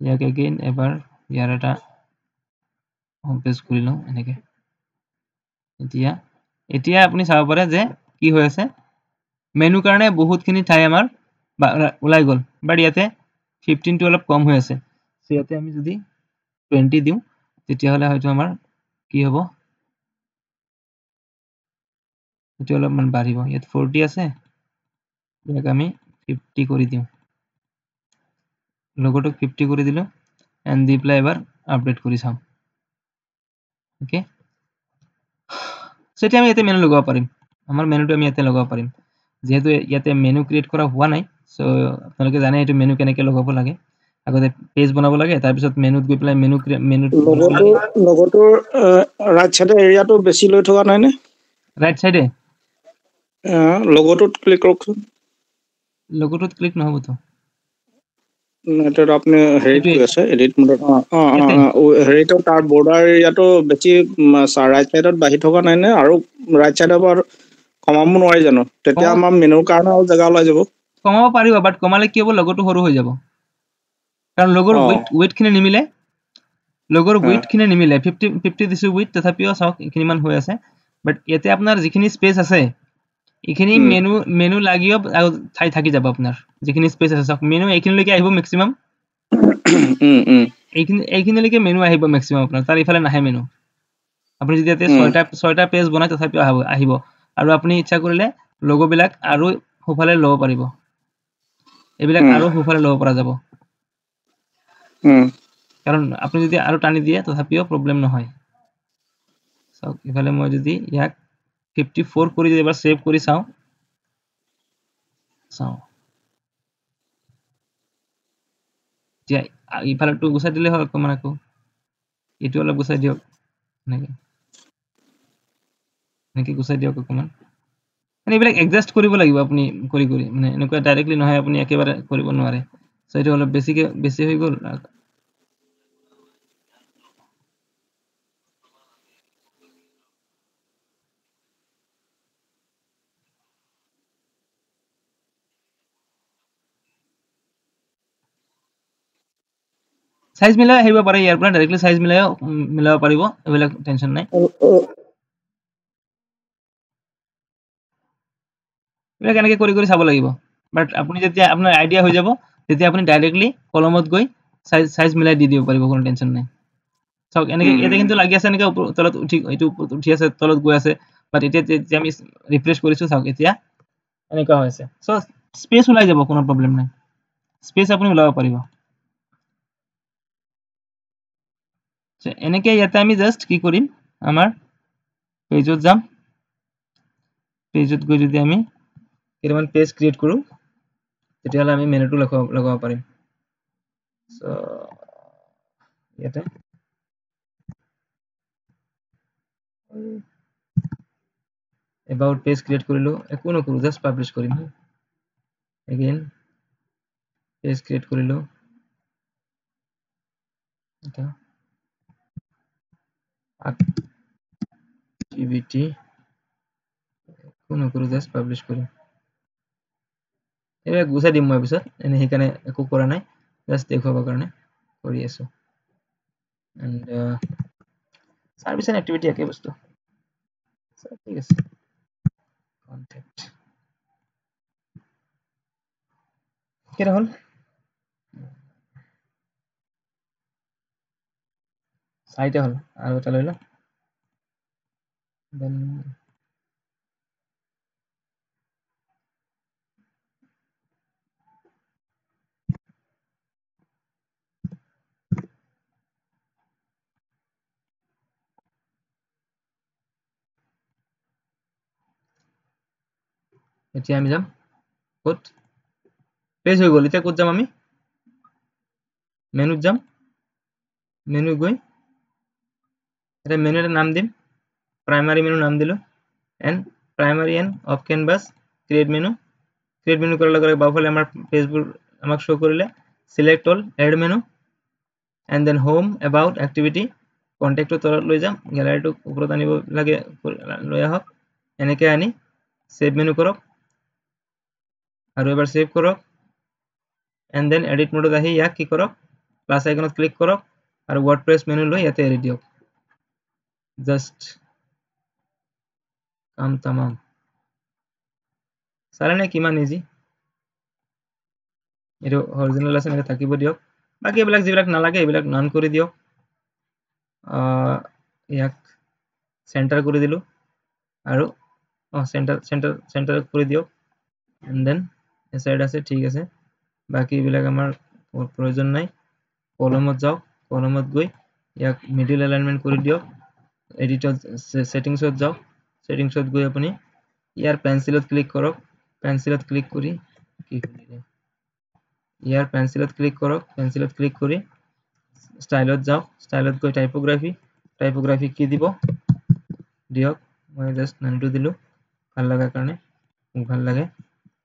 ইয়াক এগেইন এবাৰ ইয়াৰ এটা হোম পেজ কৰি লওঁ এনেকে এতিয়া আপুনি চাব পাৰে যে কি হৈ আছে মেনু কাৰণে বহুতখিনি ঠাই আমাৰ ওলাই গল বাট ইয়াতে 15 টো অলপ কম হৈ আছে সো ইয়াতে আমি যদি 20 দিও তেতিয়াহলে হয়তো আমাৰ কি হ'ব এটো অলপমান বাঢ়িব ইয়াত 40 আছে ইয়াক আমি 50 কৰি দিও লোগোটো 50 কৰি দিলো এন্ড দি প্লাই এবাৰ আপডেট কৰি চাম ওকে সেটা আমি ইয়াতে মেনু লগাব পাৰিম আমাৰ মেনুটো আমি ইয়াতে লগাব পাৰিম যেহেতু ইয়াতে মেনু ক্ৰিয়েট কৰা হোৱা নাই সো আপোনালোকে জানে এটো মেনু কেনেকৈ লগাব লাগে আগতে পেজ বনাব লাগে তাৰ পিছত মেনুত গৈ প্লাই মেনু লগৰটোৰ ৰাইট সাইডে এৰিয়াটো বেছি লৈ থকা নাই নে ৰাইট সাইডে লগৰটোত ক্লিক কৰকচোন লগৰটোত ক্লিক নহব তো এটা আপনি হেৰিত কৈ আছে এডিট মোডত হেৰিটো তাৰ বৰ্ডাৰ এৰিয়াটো বেছি ৰাইট সাইডত বাঢ়ি থকা নাই নে আৰু ৰাইট সাইডৰ পৰা কমাব নোৱাৰি জানো তেতিয়া আমাৰ মেনুৰ কাৰণে আৰু জায়গা ওলাই যাব কমাব পাৰিব বাট কমালে কি হ'ব লগৰটো সৰু হৈ যাব কাৰণ লগৰ ওয়েটখিনি নিমিলে লগৰ ওয়েটখিনি নিমিলে 50 দিছো ওয়েট তথাপিও চাওক ইখিনিমান হৈ আছে বাট ইয়াতে আপোনাৰ যিখিনি স্পেচ আছে ইখিনি মেনু লাগিও ঠাই থাকি যাব আপোনাৰ যিখিনি স্পেচ আছে চাওক মেনু এইখিনিলৈকে আহিব ম্যাক্সিমাম এইখিনিলৈকে মেনু আহিব ম্যাক্সিমাম আপোনাৰ তাৰ ইফালে নাহে মেনু আপুনি যদি ইয়াতে 6টা পেজ বনাই তথাপিও আহিব আৰু আপুনি ইচ্ছা কৰিলে লোগো বিলাক আৰু সোফালে লব পাৰিব এইবিলাক আৰু সোফালে লব পৰা যাব কাৰণ আপুনি যদি আৰু টানি দিয়ে তথাপিও প্ৰবলেম নহয় চাওক ইফালে মই যদি ইয়াক 54 কৰি এবাৰ সেভ কৰি চাও ইফালেটো গুচাই দিলে হয় অকমান আকৌ এইটো অলপ গুচাই দিয়ক এনেকে গুচাই দিয়ক অকমান মানে এইবিলাক এডজাষ্ট কৰিব লাগিব আপুনি কৰি মানে এনেকুৱা ডাইৰেক্টলি নহয় আপুনি একেবাৰে কৰিব নোৱাৰে সো এইটো অলপ বেছি হৈ গ'ল সাইজ মিলাই আহিব পাৰে ইয়াৰ পৰা ডাইৰেক্টলি সাইজ মিলাব পাৰিব এবিলাক টেনচন নাই এবিলাক কেনেকৈ কৰি কৰি চাব লাগিব বাট আপুনি যেতিয়া আপোনাৰ আইডিয়া হৈ যাব তেতিয়া আপুনি ডাইৰেক্টলি কলমত গৈ সাইজ মিলাই দি দিব পাৰিব কোনো টেনচন নাই চাওক এনেকৈ ইয়াতে কিন্তু লাগি আছে এনেকৈ তলত উঠি আছে তলত গৈ আছে বাট এতিয়া যেতিয়া আমি ৰিফ্ৰেছ কৰিছোঁ চাওক এতিয়া এনেকুৱা হৈ আছে চ' স্পেচ ওলাই যাব কোনো প্ৰব্লেম নাই স্পেচ আপুনি ওলাব পাৰিব এনেকৈ ইয়াতে আমি জাষ্ট কি কৰিম আমাৰ পেজত যাম পেজত গৈ যদি আমি কেইটামান পেজ ক্ৰিয়েট কৰোঁ তেতিয়াহ'লে আমি মেনুটো লগাব পাৰিম চ' ইয়াতে about page create কৰিলো একো নকৰো জাষ্ট পাবলিশ কৰিম again page create কৰিলো এটা activity একো নকৰো জাষ্ট পাবলিশ কৰিম এনে গুচাই দিম মই পিছত এনে সেইকাৰণে একো কৰা নাই জাষ্ট দেখুৱাবৰ কাৰণে কৰি আছো and service and activity একে বস্তু ঠিক আছে contact কেটা হল চাৰিটা হল আৰু এটা লৈ লওঁ then এতিয়া আমি যাম ক'ত পেজ হৈ গ'ল এতিয়া ক'ত যাম আমি মেনুত যাম মেনু গৈ এটা মেনু এটা নাম দিম প্ৰাইমাৰী মেনু নাম দিলো and primary and off canvas create menu কৰাৰ লগে লগে বাওঁফালে আমাৰ পেজবোৰ আমাক শ্ব' কৰিলে select all add menu and then home about activity কণ্টেক্টটো তলত লৈ যাম গেলাৰীটো ওপৰত আনিব লাগে লৈ আহক এনেকৈ আনি ছেভ মেনু কৰক আৰু এবাৰ ছেভ কৰক এণ্ড দেন এডিট মোডত আহি ইয়াক কি কৰক প্লাছ আইকনত ক্লিক কৰক আৰু ৱৰ্ডপ্ৰেছ মেনু লৈ ইয়াতে এৰি দিয়ক জাষ্ট কাম তামাম চালে নে কিমান ইজি এইটো অৰিজিনেল আছে এনেকৈ থাকিব দিয়ক বাকী এইবিলাক যিবিলাক নালাগে এইবিলাক নান কৰি দিয়ক ইয়াক চেণ্টাৰ কৰি দিলোঁ আৰু চেণ্টাৰ কৰি দিয়ক এণ্ড দেন এছাইড আছে ঠিক আছে বাকী এইবিলাক আমাৰ প্ৰয়োজন নাই কলমত যাওক কলমত গৈ ইয়াক মিডিল এলাইনমেণ্ট কৰি দিয়ক এডিটত ছেটিংছত যাওক ছেটিংছত গৈ আপুনি ইয়াৰ পেঞ্চিলত ক্লিক কৰক পেঞ্চিলত ক্লিক কৰি কি ইয়াৰ পেঞ্চিলত ক্লিক কৰক পেঞ্চিলত ক্লিক কৰি ষ্টাইলত যাওক ষ্টাইলত গৈ টাইপোগ্ৰাফি কি দিব দিয়ক মই জাষ্ট নামটো দিলোঁ ভাল লগাৰ কাৰণে মোক ভাল লাগে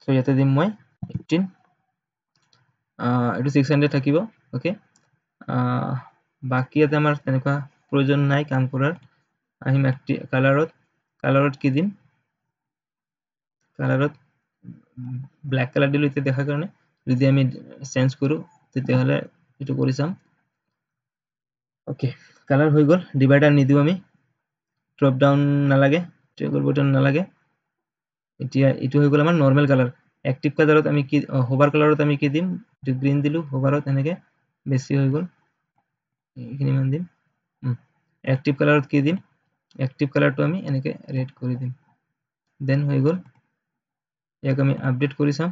চ' ইয়াতে দিম মই 18 এইটো 600 থাকিব অ'কে বাকী ইয়াতে আমাৰ তেনেকুৱা প্ৰয়োজন নাই কাম কৰাৰ আহিম কালাৰত কি দিম কালাৰত ব্লেক কালাৰ দিলোঁ এতিয়া দেখাৰ কাৰণে যদি আমি চেঞ্জ কৰোঁ তেতিয়াহ'লে এইটো কৰি চাম অ'কে কালাৰ হৈ গ'ল ডিভাইডাৰ নিদিওঁ আমি ড্ৰপ ডাউন নালাগে ট্ৰিগল বটন নালাগে এতিয়া এইটো হৈ গ'ল আমাৰ নৰ্মেল কালাৰ এক্টিভ কালাৰত আমি কি হোভাৰ কালাৰত আমি কি দিম এইটো গ্ৰীণ দিলোঁ হোভাৰত এনেকৈ বেছি হৈ গ'ল এইখিনি মান দিম এক্টিভ কালাৰত কি দিম এক্টিভ কালাৰটো আমি এনেকৈ ৰেড কৰি দিম দেন হৈ গ'ল ইয়াক আমি আপডেট কৰি চাম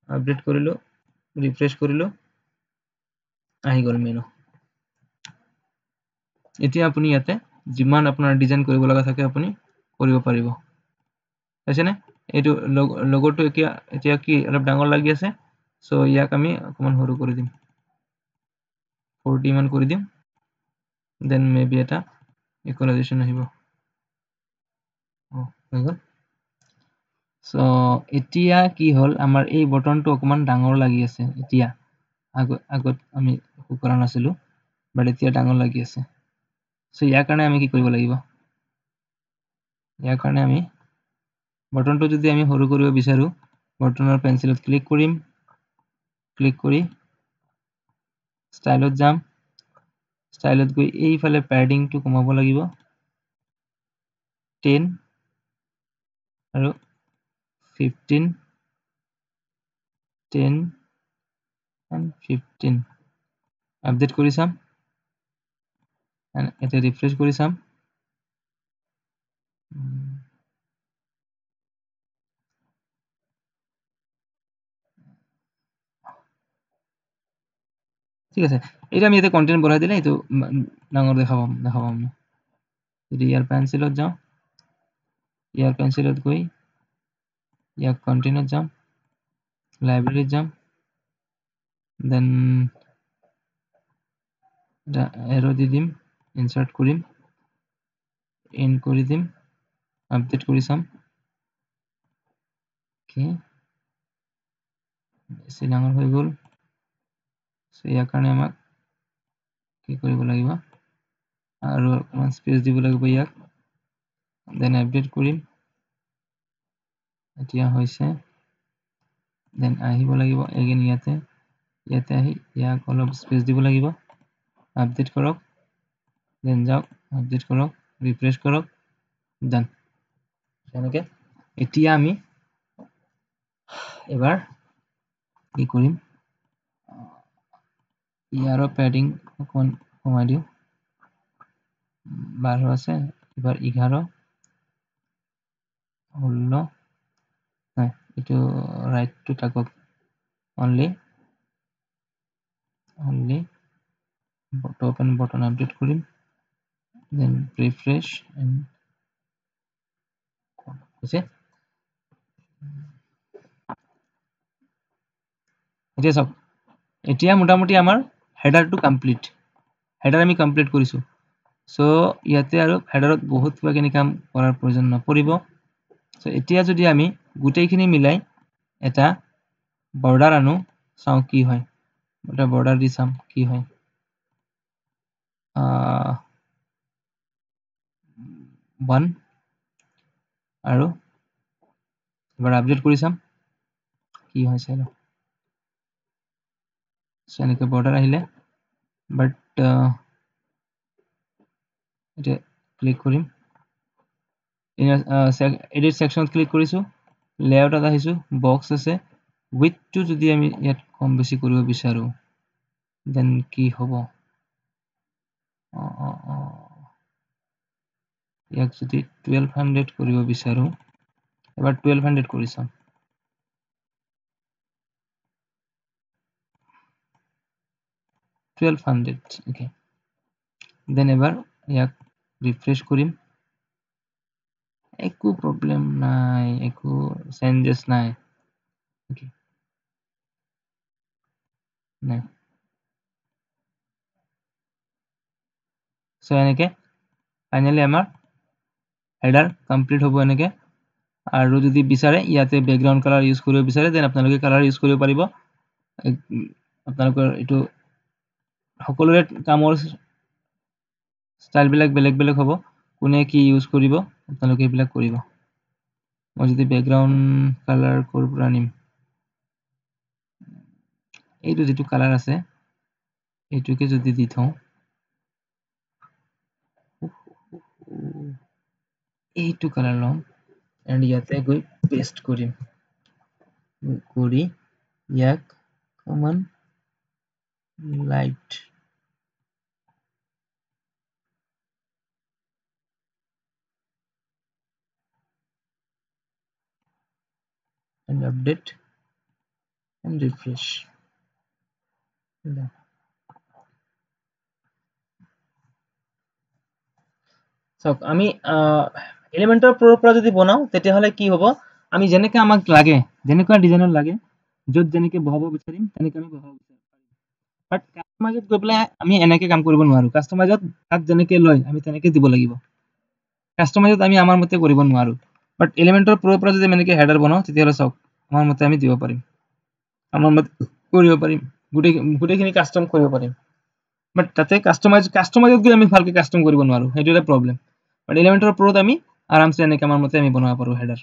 আপডেট কৰিলোঁ ৰিফ্ৰেছ কৰিলোঁ আহি গ'ল মেনু এতিয়া আপুনি ইয়াতে যিমান আপোনাৰ ডিজাইন কৰিব লগা থাকে আপুনি কৰিব পাৰিব পাইছেনে এইটো লগৰটো এতিয়া কি অলপ ডাঙৰ লাগি আছে চ' ইয়াক আমি অকণমান সৰু কৰি দিম 40 মান কৰি দিম দেন মেবি এটা ইকুৱেলাইজেশ্যন আহিব হৈ গ'ল চ' এতিয়া কি হ'ল আমাৰ এই বটনটো অকণমান ডাঙৰ লাগি আছে এতিয়া আগত আমি একো কৰা নাছিলোঁ বাট এতিয়া ডাঙৰ লাগি আছে চ' ইয়াৰ কাৰণে আমি কি কৰিব লাগিব ইয়াৰ কাৰণে আমি বটনটো যদি আমি সৰু কৰিব বিচাৰোঁ বটনৰ পেঞ্চিলত ক্লিক কৰিম ক্লিক কৰি ষ্টাইলত যাম ষ্টাইলত গৈ এইফালে প্যাডিংটো কমাব লাগিব 10 আৰু 15 10 and 15 আপডেট কৰি চাম এটা ৰিফ্ৰেছ কৰি চাম ঠিক আছে এটা আমি এটা কন্টেন্ট বঢ়াই দিলে এটো ডাঙৰ দেখাবাম যদি ইয়াৰ পেন্সিলত যাও ইয়াৰ পেন্সিলত গৈ ইয়াক কন্টেন্টত যাম লাইব্ৰেৰীত যাম দেন এৰো দি দিম ইনসাৰ্ট কৰিম ইন কৰি দিম আপডেট কৰি চাম ওকে বেছি ডাঙৰ হৈ গ'ল সো ইয়াৰ কাৰণে আমাক কি কৰিব লাগিব আৰু অকমান স্পেস দিব লাগিব ইয়াক দেন আপডেট কৰিম এতিয়া হৈছে দেন আহিব লাগিব এগেইন ইয়াতে আহি ইয়াক অলপ স্পেস দিব লাগিব আপডেট কৰক দেন যাওক আপডেট কৰক ৰিফ্ৰেছ কৰক ডান এনেকে এতিয়া আমি এবাৰ কি কৰিম ইয়াৰো প্যাডিং অকমান কমাই দিও 12 আছে এবাৰ 11 16 নাই এটো ৰাইট টু টাকক only open button আপডেট কৰিম then refresh and আছে এতিয়া সব এতিয়া মোটামুটি আমাৰ হেডাৰটো কমপ্লিট হেডাৰ আমি কমপ্লিট কৰিছো সো ইয়াতে আৰু হেডাৰত বহুত কিবাকিনি কাম কৰাৰ প্ৰয়োজন নপৰিব সো এতিয়া যদি আমি গোটেইখিনি মিলাই এটা বৰ্ডাৰ আনো চাও কি হয় এটা বৰ্ডাৰ দি চাম কি হয় ওৱান আৰু এবাৰ আপডেট কৰি চাম কি হৈছে সো এনেকে বৰ্ডাৰ আহিলে বাট এটা ক্লিক কৰিম এডিট সেকশনত ক্লিক কৰিছো লেআউটত আহিছো বক্স আছে উইডথটো যদি আমি ইয়াত কম বেছি কৰিব বিচাৰো দেন কি হ'ব ইয়াক যদি 1200 কৰিব বিচাৰো এবাৰ 1200 কৰি চাম 1200 okay দেন এবাৰ ইয়াক ৰিফ্ৰেশ কৰিম একো প্ৰবলেম নাই একো চেঞ্জেস নাই ওকে নাই সো এনেকে ফাইনালি আমাৰ হেডাৰ কমপ্লিট হ'ব এনেকে আৰু যদি বিচাৰে ইয়াতে ব্যাকগ্ৰাউন্ড কালাৰ ইউজ কৰিব বিচাৰে দেন আপোনালোকে কালাৰ ইউজ কৰিব পাৰিব আপোনালোকৰ এটো সকলোৰে কামৰ স্টাইল বিলাক বেলেগ হ'ব কোনে কি ইউজ কৰিব আপোনালোকে এইবিলাক কৰিব মই যদি ব্যাকগ্ৰাউন্ড কালাৰ কৰব আনিম এইটো যেটো কালাৰ আছে এইটোকে যদি দি থওঁ এইটো কালাৰ লম এন্ড ইয়াতে গৈ পেস্ট কৰিম কৰি ইয়াক common light and update and refresh so আমি এলিমেন্টৰ পৰা যদি বনাও তেতিয়া হলে কি হ'ব আমি যেনেকৈ আমাক লাগে যেনেকৈ ডিজাইনৰ লাগে যত যেনেকৈ বহাব বিচাৰিম তেনেকৈ আমি বহাব বিচাৰিম বাট কাস্টমাইজত গৈ পেলাই আমি এনেকৈ কাম কৰিব নোৱাৰো কাস্টমাইজত তাক যেনেকৈ লয় আমি তেনেকৈ দিব লাগিব কাস্টমাইজত আমি আমাৰ মতে কৰিব নোৱাৰো বাট এলিমেন্টৰ পৰা যদি এনেকৈ হেডাৰ বনাও তেতিয়া হলে সব আমাৰ মতে আমি দিব পাৰিম আমাৰ মতে কৰিব পাৰিম গুটেখিনি কাস্টম কৰিব পাৰিম বাট তাতে কাস্টমাইজত গৈ আমি ভালকৈ কাস্টম কৰিব নোৱাৰো সেইটো এটা প্ৰবলেম বাট এলিমেন্টৰ ওপৰত আমি আৰামসে এনেকৈ আমাৰ মতে আমি বনাব পাৰো হেডাৰ